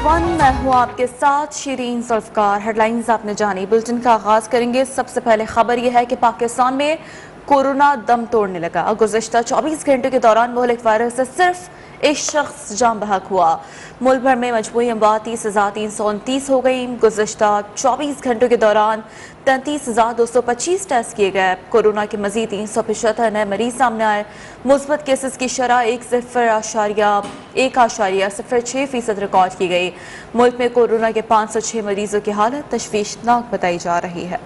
One मैं हूँ आपके साथ शीरीन जुल्फकार। हेडलाइंस आपने जानी। बुलेटिन का आगाज करेंगे। सबसे पहले खबर यह है कि पाकिस्तान में कोरोना दम तोड़ने लगा। गुज़िश्ता 24 घंटों के दौरान मुहलिक वायरस से सिर्फ एक शख्स जाम बहक हुआ। मुल्क भर में मजमूई अमवात 30,329 हो गई। गुज़िश्ता 24 घंटों के दौरान 33,225 टेस्ट किए गए। कोरोना के मजीद 375 नए मरीज सामने आए। मुस्बत केसेस की शरह 1.06% रिकॉर्ड की गई। मुल्क में कोरोना के 506 मरीजों की हालत तशवीशनाक बताई जा रही है।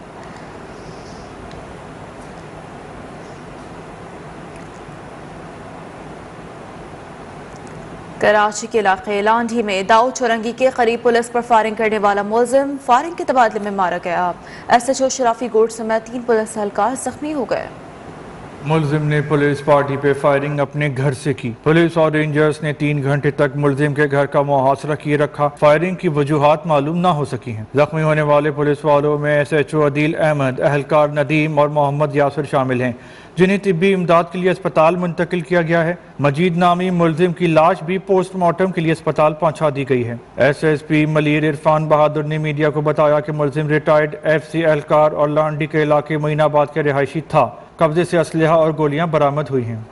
कराची के इलाके लांढी में दाऊद चौरंगी के करीब पुलिस पर फायरिंग करने वाला मुलजिम फायरिंग के तबादले में मारा गया। SHO शराफी गोट समेत 3 पुलिस एहलकार जख्मी हो गए। मुलजिम ने पुलिस पार्टी पे फायरिंग अपने घर से की। पुलिस और रेंजर्स ने 3 घंटे तक मुलजिम के घर का मुहासरा किए रखा। फायरिंग की वजूहात मालूम ना हो सकी हैं। जख्मी होने वाले पुलिस वालों में SHO अदील अहमद, एहलकार नदीम और मोहम्मद यासिर शामिल हैं, जिन्हें तिब्बी इमदाद के लिए अस्पताल मुंतकिल किया गया है। मजीद नामी मुलजिम की लाश भी पोस्टमार्टम के लिए अस्पताल पहुंचा दी गई है। SSP मलीर इरफान बहादुर ने मीडिया को बताया कि मुलजिम रिटायर्ड FC एहलकार और लांडी के इलाके मोइनाबाद के रिहायशी था। कब्जे से असलहा और गोलियां बरामद हुई हैं।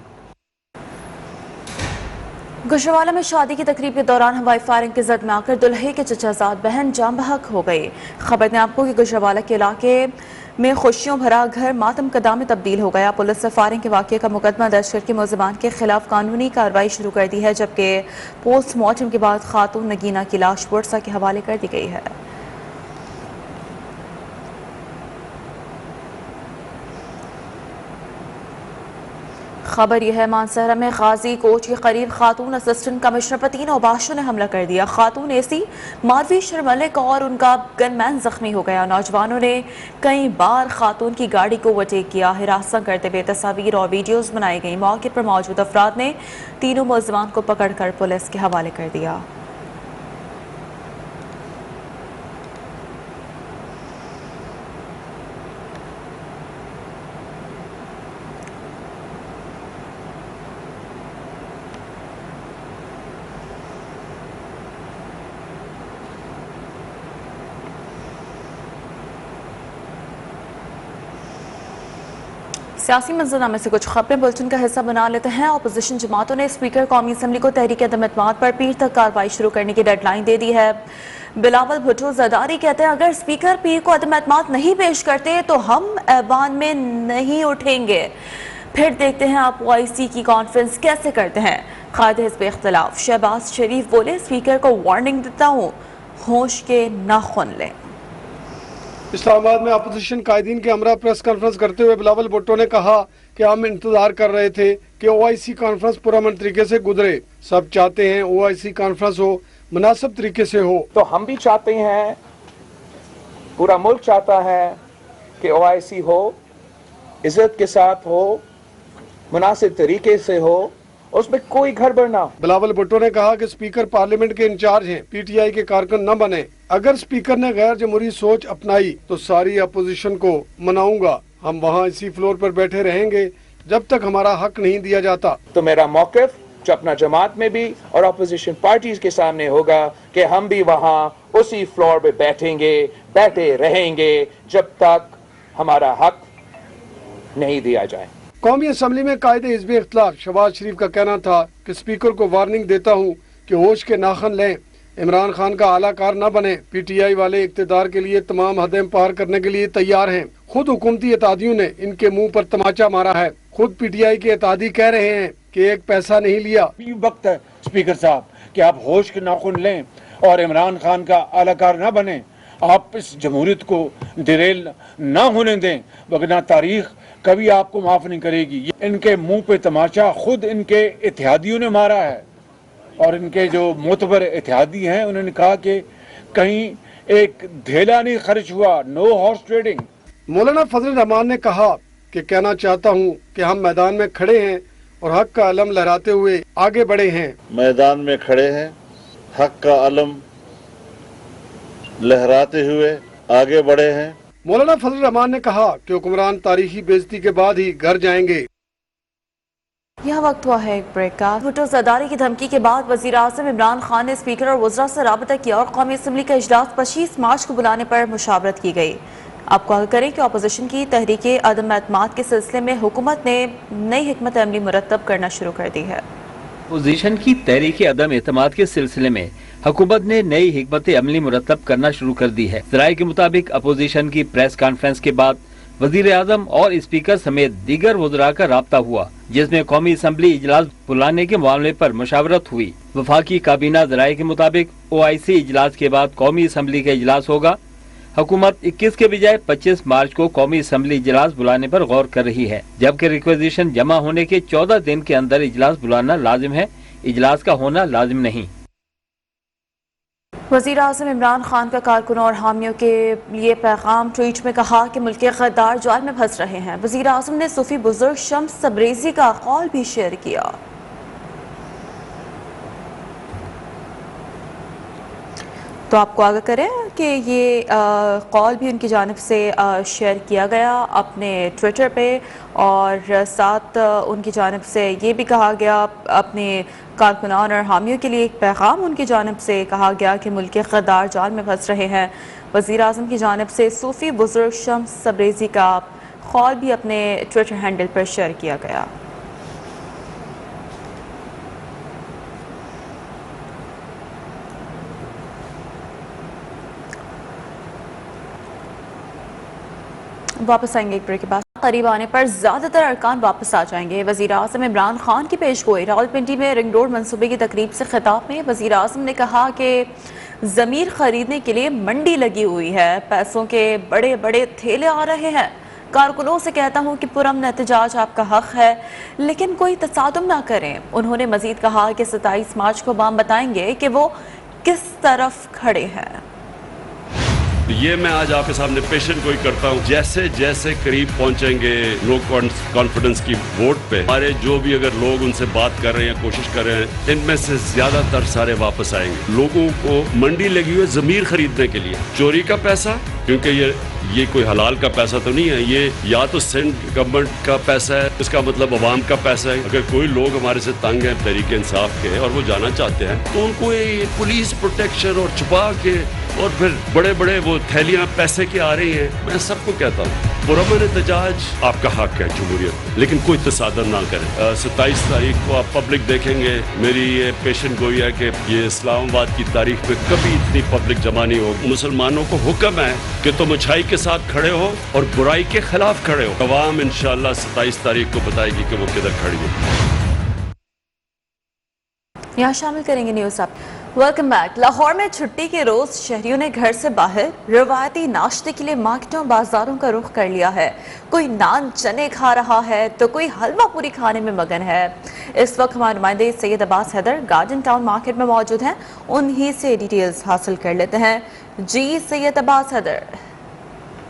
गुजरावाला में शादी की तकरीब के दौरान हवाई फायरिंग की जद में आकर दुल्हे के चचाजाद बहन जाम बहक हो गई। खबर ने आपको कि गुजरावाला के इलाके में खुशियों भरा घर मातम कदा में तब्दील हो गया। पुलिस ने फायरिंग के वाक़े का मुकदमा दर्ज करके मुलजिमान के खिलाफ कानूनी कार्रवाई शुरू कर दी है, जबकि पोस्टमार्टम के बाद खातून नगीना की लाश वर्सा के हवाले कर दी गई है। खबर यह है मानसहरा में गाजी कोच के करीब खातून असिस्टेंट कमिश्नर पर 3 औबाशों ने हमला कर दिया। खातून AC माधवी शर्मलिक और उनका गनमैन जख्मी हो गया। नौजवानों ने कई बार खातून की गाड़ी को ओवरटेक किया। हिरासत करते हुए तस्वीर और वीडियोज बनाई गई। मौके पर मौजूद अफराद ने तीनों मुलजिमान को पकड़कर पुलिस के हवाले कर दिया। सियासी मंजरनामे से कुछ खबरें बुलेटिन का हिस्सा बना लेते हैं। अपोजिशन जमातों ने स्पीकर कौमी असम्बली को तहरीक अदम एतमाद पर पीर तक कार्रवाई शुरू करने की डेडलाइन दे दी है। बिलावल भुट्टो जरदारी कहते हैं, अगर स्पीकर पीर को अदम एतमाद नहीं पेश करते तो हम ऐवान में नहीं उठेंगे। फिर देखते हैं आप OIC की कॉन्फ्रेंस कैसे करते हैं। कायद हिज़्ब इख्तिलाफ शहबाज शरीफ बोले, स्पीकर को वार्निंग देता हूँ, होश के नाखून लें। इस्लामाबाद में अपोजिशन कायदीन के हमरा प्रेस कॉन्फ्रेंस करते हुए बिलावल भुट्टो ने कहा कि हम इंतजार कर रहे थे कि OIC कॉन्फ्रेंस पुरअमन तरीके से गुजरे। सब चाहते हैं OIC कॉन्फ्रेंस हो, मुनासिब तरीके से हो। तो हम भी चाहते हैं, पूरा मुल्क चाहता है कि OIC हो, इज्जत के साथ हो, मुनासिब तरीके से हो, उसमें कोई गड़बड़ ना। बिलावल भुट्टो ने कहा कि स्पीकर पार्लियामेंट के इंचार्ज हैं, PTI के कारकुन न बने। अगर स्पीकर ने गैर जमहूरी सोच अपनाई तो सारी अपोजिशन को मनाऊंगा। हम वहाँ इसी फ्लोर पर बैठे रहेंगे जब तक हमारा हक नहीं दिया जाता। तो मेरा मौक़िफ़ जो अपना जमात में भी और अपोजिशन पार्टीज के सामने होगा कि हम भी वहाँ उसी फ्लोर पे बैठे रहेंगे जब तक हमारा हक नहीं दिया जाए। कौमी असम्बली में कायदे हिज़्ब इख्तिलाफ शहबाज शरीफ का कहना था कि स्पीकर को वार्निंग देता हूँ कि होश के नाखन लें, इमरान खान का आलाकार न बने। PTI वाले इक़्तिदार के लिए तमाम हदें पार करने के लिए तैयार हैं। खुद हुकूमती इत्तेहादियों ने इनके मुंह पर तमाचा मारा है। खुद PTI के इत्तेहादी कह रहे हैं कि एक पैसा नहीं लिया। वक्त है स्पीकर साहब कि आप होश के नाखून लें और इमरान खान का आलाकार न बने। आप इस जमहूरियत को डिरेल न होने दें, वरना तारीख कभी आपको माफ नहीं करेगी। इनके मुंह पे तमाचा खुद इनके इत्तेहादियों ने मारा है और इनके जो मोतबर इत्तेहादी हैं उन्होंने कहा कि कहीं एक धेला नहीं खर्च हुआ। No horse trading. Maulana Fazal Rahman ने कहा कि कहना चाहता हूँ कि हम मैदान में खड़े हैं और हक का अलम लहराते हुए आगे बढ़े हैं। मैदान में खड़े हैं, हक का अलम लहराते हुए आगे बढ़े हैं। मौलाना फजल रहमान ने कहा कि हुक्मरान तारीखी बेइज्जती के बाद ही घर जाएंगे। यह वक्त हुआ है एक ब्रेक का। भुट्टो ज़रदारी की धमकी के बाद वज़ीर आज़म इमरान खान ने स्पीकर और वज़रा से राबता किया और कौमी असम्बली का इजलास 25 मार्च को बुलाने पर मुशावरत की गई। अब कॉल करें कि अपोजिशन की तहरीक अदम एतमाद के सिलसिले में हुकूमत ने नई हिकमत अमली मुरतब करना शुरू कर दी है। अपोजिशन की तहरीक अदम एतमाद के सिलसिले में हुकूमत ने नई हिकमत अमली मुरतब करना शुरू कर दी है। ज़राए के मुताबिक अपोजिशन की प्रेस कॉन्फ्रेंस के बाद वजीर आजम और स्पीकर समेत दीगर वज़रा का राब्ता हुआ, जिसमें कौमी असम्बली इजलास बुलाने के मामले पर मुशावरत हुई। वफाकी काबीना ज़राए के मुताबिक OIC इजलास के बाद कौमी असम्बली का इजलास होगा। हुकूमत 21 के बजाय 25 मार्च को कौमी असम्बली इजलास बुलाने पर गौर कर रही है, जबकि रिक्वेजिशन जमा होने के 14 दिन के अंदर इजलास बुलाना लाजिम है, इजलास का होना लाजिम नहीं। वज़ीर आज़म इमरान खान का कारकुनों और हामियों के लिए पैगाम, ट्वीट में कहा कि मुल्क के गद्दार जाल में फंस रहे हैं। वज़ीर आज़म ने सूफी बुजुर्ग शम्स तबरेज़ी का कौल भी शेयर किया। तो आपको आगाह करें कि ये कॉल भी उनकी जानिब से शेयर किया गया अपने ट्विटर पे, और साथ उनकी जानिब से ये भी कहा गया, अपने कारकुनान और हामियों के लिए एक पैगाम उनकी जानिब से कहा गया कि मुल्क के गद्दार जाल में फंस रहे हैं। वज़ीर आज़म की जानिब से सूफी बुजुर्ग शम्स तबरेज़ी का कॉल भी अपने ट्विटर हैंडल पर शेयर किया गया। वापस आएंगे एक ब्रेक के बाद। करीब आने पर ज्यादातर अरकान वापस आ जाएंगे। वज़ीर आज़म इमरान खान की पेशगोई। रावलपिंडी में रिंग रोड मंसूबे की तकरीब से खिताब में वज़ीर आज़म ने कहा कि ज़मीर खरीदने के लिए मंडी लगी हुई है, पैसों के बड़े बड़े थैले आ रहे हैं। कारकुनों से कहता हूँ कि पुरअमन एहतजाज आपका हक है, लेकिन कोई तसादुम ना करें। उन्होंने मजीद कहा कि 27 मार्च को हम बताएंगे कि वो किस तरफ खड़े हैं। ये मैं आज आपके सामने पेशन गोई करता हूँ। जैसे जैसे करीब पहुंचेंगे नो कॉन्फिडेंस की वोट पे, हमारे जो भी अगर लोग उनसे बात कर रहे हैं, कोशिश कर रहे हैं, इनमें से ज्यादातर सारे वापस आएंगे। लोगों को मंडी लगी हुई है जमीर खरीदने के लिए। चोरी का पैसा, क्योंकि ये कोई हलाल का पैसा तो नहीं है, ये या तो सेंट गवर्नमेंट का पैसा है, इसका मतलब अवाम का पैसा है। अगर कोई लोग हमारे से तंग हैं तहरीक इंसाफ के और वो जाना चाहते हैं, तो उनको ये पुलिस प्रोटेक्शन और छुपा के और फिर बड़े बड़े वो थैलियां पैसे की आ रही हैं। मैं सबको कहता हूँ पुरअमन एहतजाज आपका हक है जमहूरियत, लेकिन कोई तसादम ना करें। 27 तारीख को आप पब्लिक देखेंगे। मेरी ये पेशन गोई है कि ये इस्लामाबाद की तारीख में कभी इतनी पब्लिक जमा नहीं होगी। मुसलमानों को हुक्म है कि तुम अच्छाई के साथ खड़े हो और बुराई के खिलाफ खड़े हो। अवाम इंशाअल्लाह 27 तारीख को बताएगी कि वो किधर खड़ी है। यहाँ शामिल करेंगे न्यूज़ आप। Welcome back. लाहौर में छुट्टी के रोज शहरियों ने घर से बाहर रवायती नाश्ते के लिए मार्केटों बाजारों का रुख कर लिया है। कोई नान चने खा रहा है तो कोई हलवा पूरी खाने में मगन है। इस वक्त हमारे नुमाइंदे Syed Abbas Haider Garden Town market में मौजूद हैं, उन्हीं से डिटेल्स हासिल कर लेते हैं। जी सैयद अब्बास हैदर।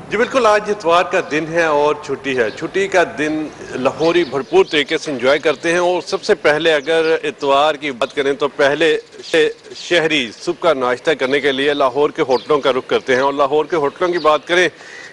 जी बिल्कुल, आज इतवार का दिन है और छुट्टी है। छुट्टी का दिन लाहौरी भरपूर तरीके से एंजॉय करते हैं। और सबसे पहले अगर इतवार की बात करें तो पहले शहरी सुबह का नाश्ता करने के लिए लाहौर के होटलों का रुख करते हैं। और लाहौर के होटलों की बात करें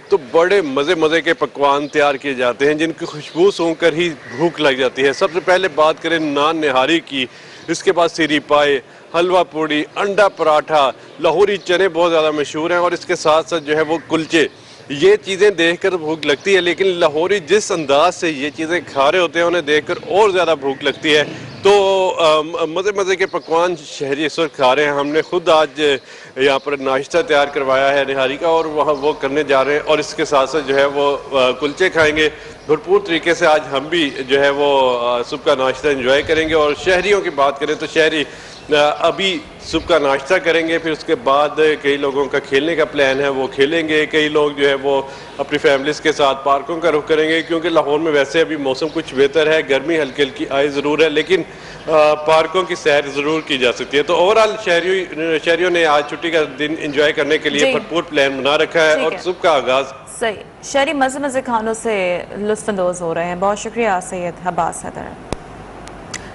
तो बड़े मज़े के पकवान तैयार किए जाते हैं जिनकी खुशबू सूंघकर ही भूख लग जाती है। सबसे पहले बात करें नान निहारी की, इसके बाद सीरी पाए, हलवा पूड़ी, अंडा पराठा, लाहौरी चने बहुत ज़्यादा मशहूर हैं। और इसके साथ साथ जो है वो कुलचे, ये चीज़ें देखकर भूख लगती है। लेकिन लाहौरी जिस अंदाज से ये चीज़ें खा रहे होते हैं उन्हें देखकर और ज़्यादा भूख लगती है। तो मज़े के पकवान शहरी इस वक्त खा रहे हैं। हमने खुद आज यहाँ पर नाश्ता तैयार करवाया है निहारी का और वहाँ वो करने जा रहे हैं। और इसके साथ साथ जो है वो कुलचे खाएंगे। भरपूर तरीके से आज हम भी जो है वो सुबह का नाश्ता एंजॉय करेंगे। और शहरियों की बात करें तो शहरी अभी सुबह का नाश्ता करेंगे, फिर उसके बाद कई लोगों का खेलने का प्लान है, वो खेलेंगे। कई लोग जो है वो अपनी फैमिलीज़ के साथ पार्कों का रुख करेंगे, क्योंकि लाहौर में वैसे अभी मौसम कुछ बेहतर है, गर्मी हल्की हल्की आई ज़रूर है, लेकिन पार्कों की सैर ज़रूर की जा सकती है। तो ओवरऑल शहरियों ने आज छुट्टी का दिन एंजॉय करने के लिए भरपूर प्लान बना रखा है। और सुबह का आगाज़ सही, शहरी मज़े खानों से लुत्फ़अंदोज़ हो रहे हैं। बहुत शुक्रिया सैयद अब्बास हैदर।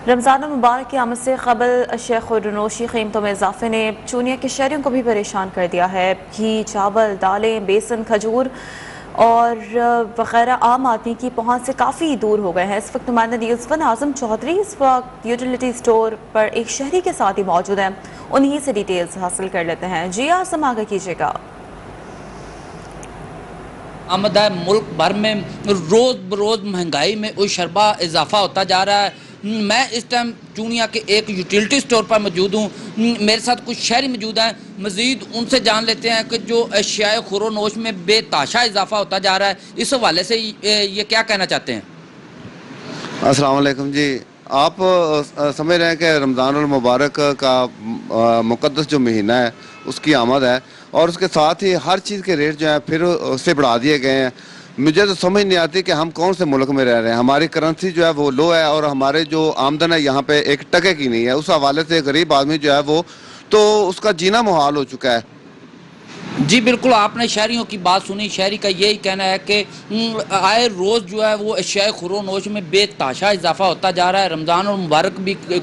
रमज़ान मुबारक की आमद से कबल शेख और रनोशी कीमतों में इजाफे ने चूनिया के शहरियों को भी परेशान कर दिया है। घी, चावल, दालें, बेसन, खजूर और वगैरह आम आदमी की पहुंच से काफ़ी दूर हो गए हैं। इस वक्त नुमाइंदा न्यूज़ वन आजम चौधरी इस वक्त यूटिलिटी स्टोर पर एक शहरी के साथ ही मौजूद हैं, उन्हीं से डिटेल्स हासिल कर लेते हैं। जी आसम आगे कीजिएगा। आमद है, मुल्क भर में रोज़ बरोज़ महंगाई में उशरबा इजाफा होता जा रहा है। मैं इस टाइम चूनिया के एक यूटिलिटी स्टोर पर मौजूद हूँ। मेरे साथ कुछ शहरी मौजूद हैं, मज़ीद उनसे जान लेते हैं कि जो अशियाए खुरोनोश में बेताशा इजाफा होता जा रहा है, इस हवाले से ये क्या कहना चाहते हैं? अस्सलाम वालेकुम जी। आप समझ रहे हैं कि रमज़ानुल मुबारक का मुक़द्दस जो महीना है उसकी आमद है और उसके साथ ही हर चीज़ के रेट जो है फिर उससे बढ़ा दिए गए हैं। मुझे तो समझ नहीं आती कि हम कौन से मुल्क में रह रहे हैं। हमारी करेंसी जो है वो लो है और हमारे जो आमदन है यहाँ पे एक टके की नहीं है। उस हवाले से गरीब आदमी जो है वो तो उसका जीना मुहाल हो चुका है। जी बिल्कुल, आपने शहरियों की बात सुनी। शहरी का यही कहना है कि आए रोज़ जो है वो अशियाए खुरोनोश में बेताशा इजाफा होता जा रहा है। रमज़ान और मुबारक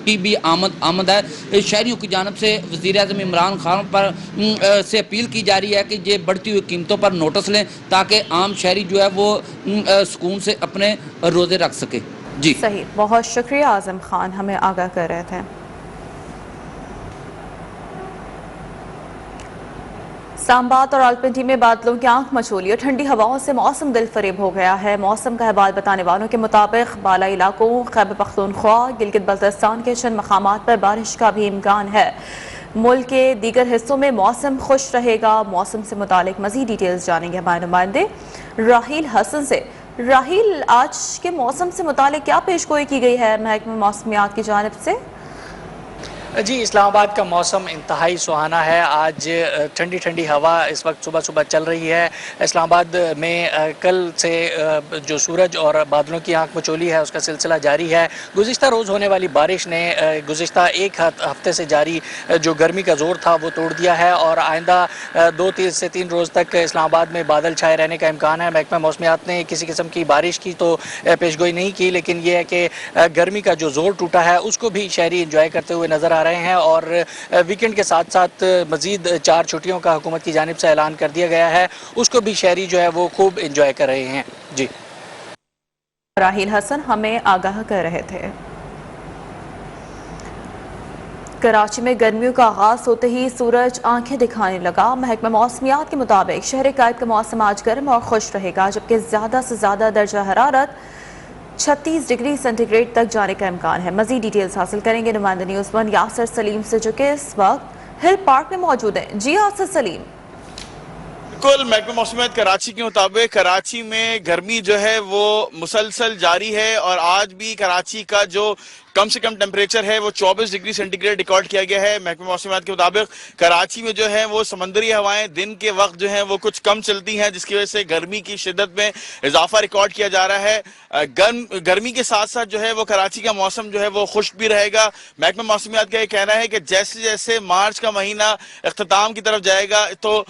की भी आमद है। शहरियों की जानब से वज़ीर-ए-आज़म इमरान खान पर से अपील की जा रही है कि ये बढ़ती हुई कीमतों पर नोटिस लें ताकि आम शहरी जो है वो सुकून से अपने रोज़े रख सके। जी सही, बहुत शुक्रिया आज़म खान, हमें आगाह कर रहे थे। सांबात और रावलपिंडी में बादलों की आंख मचोली और ठंडी हवाओं से मौसम दिल फरेब हो गया है। मौसम का अहवाल बताने वालों के मुताबिक बाला इलाकों खैबर पख्तूनख्वा, गिलगित बल्तिस्तान के चंद मकामात पर बारिश का भी इम्कान है। मुल्क के दीगर हिस्सों में मौसम खुश रहेगा। मौसम से मुतालिक मजीद डिटेल्स जानेंगे हमारे नुमाइंदे राहील हसन से। राहील, आज के मौसम से मुतालिक क्या पेशगोई की गई है महकमा मौसमियात की जानिब से? जी, इस्लामाबाद का मौसम इंतहाई सुहाना है। आज ठंडी ठंडी हवा इस वक्त सुबह सुबह चल रही है। इस्लामाबाद में कल से जो सूरज और बादलों की आंख मचोली है उसका सिलसिला जारी है। गुज़िश्ता रोज़ होने वाली बारिश ने गुज़िश्ता एक हफ्ते से जारी जो गर्मी का ज़ोर था वो तोड़ दिया है और आइंदा 2 से 3 रोज़ तक इस्लामाबाद में बादल छाए रहने का इम्कान है। महकमा मौसमियात ने किसी किस्म की बारिश की तो पेशगोई नहीं की, लेकिन यह है कि गर्मी का जो ज़ोर टूटा है उसको भी शहरी इंजॉय करते हुए नज़र रहे हैं और वीकेंड के साथ साथ मजीद 4 छुट्टियों का हुकूमत की जानिब से ऐलान कर दिया गया है, उसको भी शहरी जो है वो खूब इंजॉय कर रहे हैं। जी, राहील हसन हमें आगाह कर रहे थे। कराची में गर्मियों का आगाज होते ही सूरज आंखें दिखाने लगा। महकमा मौसमियात के मुताबिक शहर कायद का मौसम आज गर्म और खुश रहेगा, जबकि ज्यादा से ज्यादा दर्जा हरारत 36 डिग्री सेंटीग्रेड तक जाने का इम्कान है। मजीद डिटेल्स हासिल करेंगे नुमाइंदा न्यूज़ वन यासर सलीम से, जो कि इस वक्त हिल पार्क में मौजूद है। जी यासर सलीम। बिल्कुल, महकमा मौसमियात कराची के मुताबिक कराची में गर्मी जो है वो मुसलसल जारी है और आज भी कराची का जो कम से कम टेम्परेचर है वो 24 डिग्री सेंटीग्रेड रिकॉर्ड किया गया है। महकमा मौसमियात के मुताबिक कराची में जो है वो समंदरी हवाएं दिन के वक्त जो है वो कुछ कम चलती हैं, जिसकी वजह से गर्मी की शिद्दत में इजाफा रिकॉर्ड किया जा रहा है। गर्मी के साथ साथ जो है वो कराची का मौसम जो है वो खुश्क भी रहेगा। महकमा मौसमियात का ये कहना है कि जैसे जैसे मार्च का महीना इख्तिताम की तरफ जाएगा तो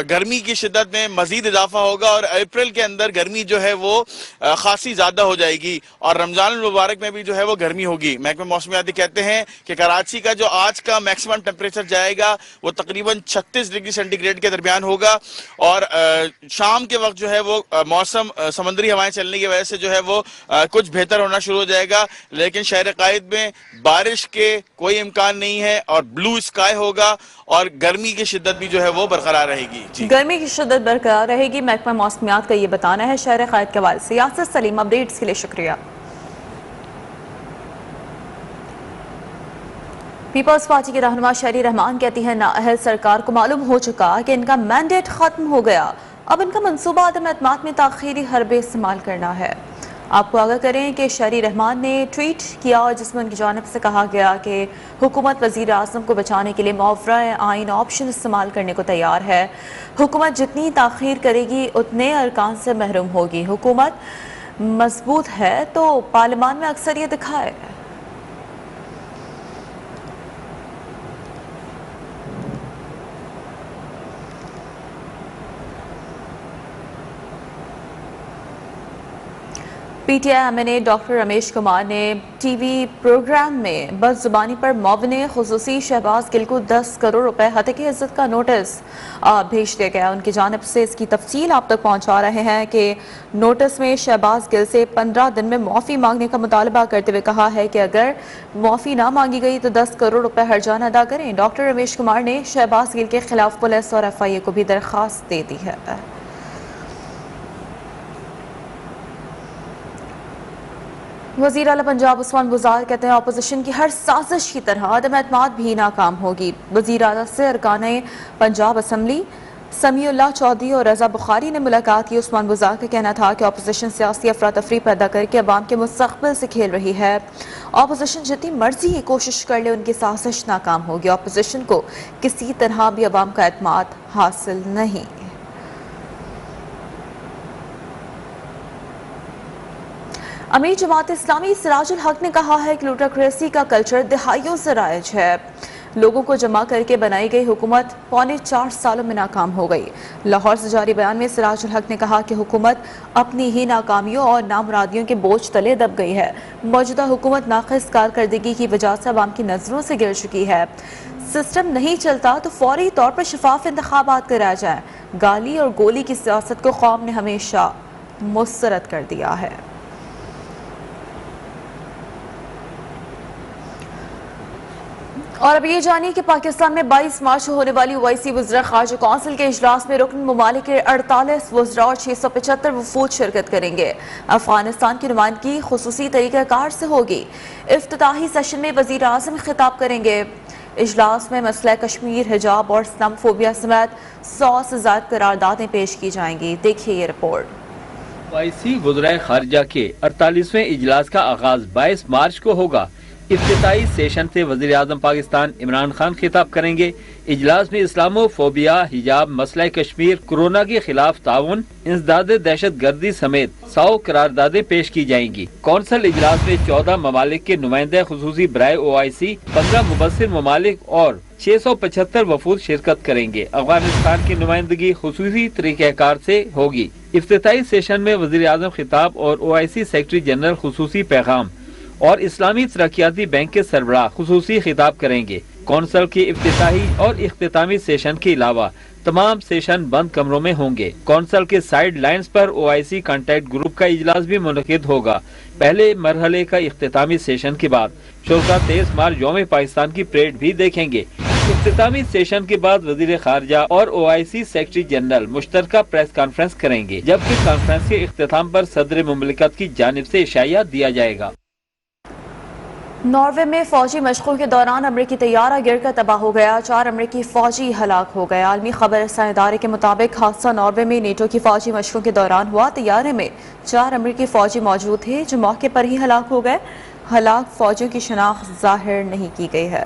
गर्मी की शिद्दत में मजीद इजाफा होगा और अप्रैल के अंदर गर्मी जो है वो खासी ज्यादा हो जाएगी और रमजान मुबारक में भी जो है वो गर्मी होगी। महकमा मौसमियात कहते हैं कि कराची का जो आज का मैक्सिमम टेम्परेचर जाएगा वो तकरीबन 36 डिग्री सेंटीग्रेड के दरमियान होगा और शाम के वक्त जो है वो मौसम समंदरी हवाएं चलने की वजह से जो है वो कुछ बेहतर होना शुरू हो जाएगा, लेकिन शहर कायद में बारिश के कोई इम्कान नहीं है और ब्लू स्काई होगा और गर्मी की शिद्दत भी जो है वो बरकरार रहेगी। गर्मी की शिद्दत बरकरार रहेगी, महकमा मौसमियात का ये बताना है। शहर कायद के हवाले से यासर सलीम, अपडेट्स के लिए शुक्रिया। पीपल्स पार्टी के रहनुमा शहरी रहमान कहती है नाअहल सरकार को मालूम हो चुका कि इनका मैंडेट खत्म हो गया, अब इनका मंसूबा आदम एतमाद में ताखीरी हरबे इस्तेमाल करना है। आपको आगाह करें कि शहरी रहमान ने ट्वीट किया और जिसमें उनकी जानिब से कहा गया कि हुकूमत वज़ीर आज़म को बचाने के लिए मुआवरा आइन ऑप्शन इस्तेमाल करने को तैयार है। हुकूमत जितनी ताखीर करेगी उतने अरकान से महरूम होगी। हुकूमत मजबूत है तो पार्लियामान में अक्सरियत दिखाए। PTI MNA doctor Ramesh Kumar ने टीवी प्रोग्राम में बदजुबानी पर मुआविन खुसूसी शहबाज गिल को 10 करोड़ रुपए हत्या इज्जत का नोटिस भेज दिया गया। उनकी जानिब से इसकी तफसील आप तक पहुंचा रहे हैं कि नोटिस में शहबाज गिल से 15 दिन में मुआफ़ी मांगने का मुतालबा करते हुए कहा है कि अगर मुआफ़ी ना मांगी गई तो 10 करोड़ रुपए हर्जाना अदा करें। डॉक्टर रमेश कुमार ने शहबाज गिल के खिलाफ पुलिस और FIA को भी दरख्वास्त दे दी है। वज़ीर आला पंजाब उस्मान बुज़ार कहते हैं अपोजिशन की हर साजिश की तरह अदम एतमाद भी नाकाम होगी। वज़ीर आला से अरकान पंजाब असम्बली समीउल्लाह चौधरी और रज़ा बुखारी ने मुलाकात की। उस्मान बुज़ार का कहना था कि अपोजिशन सियासी अफरा तफरी पैदा करके अवाम के मुस्तक़बिल से खेल रही है। अपोजिशन जितनी मर्जी कोशिश कर ले उनकी साजिश नाकाम होगी। अपोजिशन को किसी तरह भी अवाम का एतमाद हासिल नहीं। अमीर जमात इस्लामी सिराजुल हक ने कहा है कि लूटाक्रेसी का कल्चर दहाइयों से राइज है। लोगों को जमा करके बनाई गई हुकूमत 4.25 सालों में नाकाम हो गई। लाहौर से जारी बयान में सिराजुल हक ने कहा कि हुकूमत अपनी ही नाकामियों और नामुरादियों के बोझ तले दब गई है। मौजूदा हुकूमत नाक़िस कारकर्दगी की वजह से अवाम की नज़रों से गिर चुकी है। सिस्टम नहीं चलता तो फौरी तौर पर शफाफ इंतखाबात कराए जाएं। गाली और गोली की सियासत को कौम ने हमेशा मुस्तरद कर दिया है। और अब ये जानिए कि पाकिस्तान में 22 मार्च को होने वाली OIC वज़रा ख़ारजा कौंसिल के इजलास में रुकन ममालिक के 48 वज़रा और 675 वफूद शिरकत करेंगे। अफगानिस्तान की नुमाइंदगी खुसूसी तरीक़ाकार से होगी। इफ्तिताही सेशन में वज़ीर आज़म खिताब करेंगे। इजलास में मसला कश्मीर, हिजाब और इस्लामोफोबिया समेत 100 से ज़ायद करारदादें पेश की जाएंगी। देखिए ये रिपोर्ट। OIC वज़रा ख़ारजा के 48वें इजलास का आगाज 22 मार्च को होगा। इफ्तिताई सेशन से वज़ीर आज़म पाकिस्तान इमरान खान खिताब करेंगे। इजलास में इस्लामोफोबिया, हिजाब, मसला कश्मीर, कोरोना के खिलाफ ताउन, इंसदाद दहशत गर्दी समेत 100 करारदादें पेश की जाएंगी। कौंसल इजलास में 14 ममालिक के नुमाइंदे खुसूसी बराए OIC, 15 मुबस्सिर ममालिक और 675 वफूद शिरकत करेंगे। अफगानिस्तान की नुमाइंदगी खुसूसी तरीक़ाकार से होगी। इफ्तिताई सेशन में वज़ीर आज़म खिताब और OIC सेक्रेटरी जनरल खुसूसी पैगाम और इस्लामी तरक्याती बैंक के सरबराह खुसूसी खिताब करेंगे। कौंसल के इफ्तिताही और इख्तितामी सेशन के अलावा तमाम सेशन बंद कमरों में होंगे। कौंसल के साइड लाइन्स पर OIC कॉन्टैक्ट ग्रुप का इजलास भी मुनक़िद होगा। पहले मरहले का इख्तितामी सेशन के बाद शुरा 23 मार्च यौम पाकिस्तान की परेड भी देखेंगे। इख्तितामी सेशन के बाद वज़ीर ख़ारजा और OIC सेक्रेटरी जनरल मुश्तरका प्रेस कॉन्फ्रेंस करेंगे, जबकि कॉन्फ्रेंस के इख्तिताम पर सदर मुमलिकत की जानिब से इशाया दिया जाएगा। नॉर्वे में फौजी मशकों के दौरान अमरीकी तैयारा गिरकर तबाह हो गया। 4 अमरीकी फौजी हलाक हो गए। आलमी खबर रसां इदारे के मुताबिक हादसा नॉर्वे में नेटो की फौजी मशकों के दौरान हुआ। तैयारे में 4 अमरीकी फौजी मौजूद थे जो मौके पर ही हलाक हो गए। हलाक फौजियों की शनाख्त जाहिर नहीं की गई है।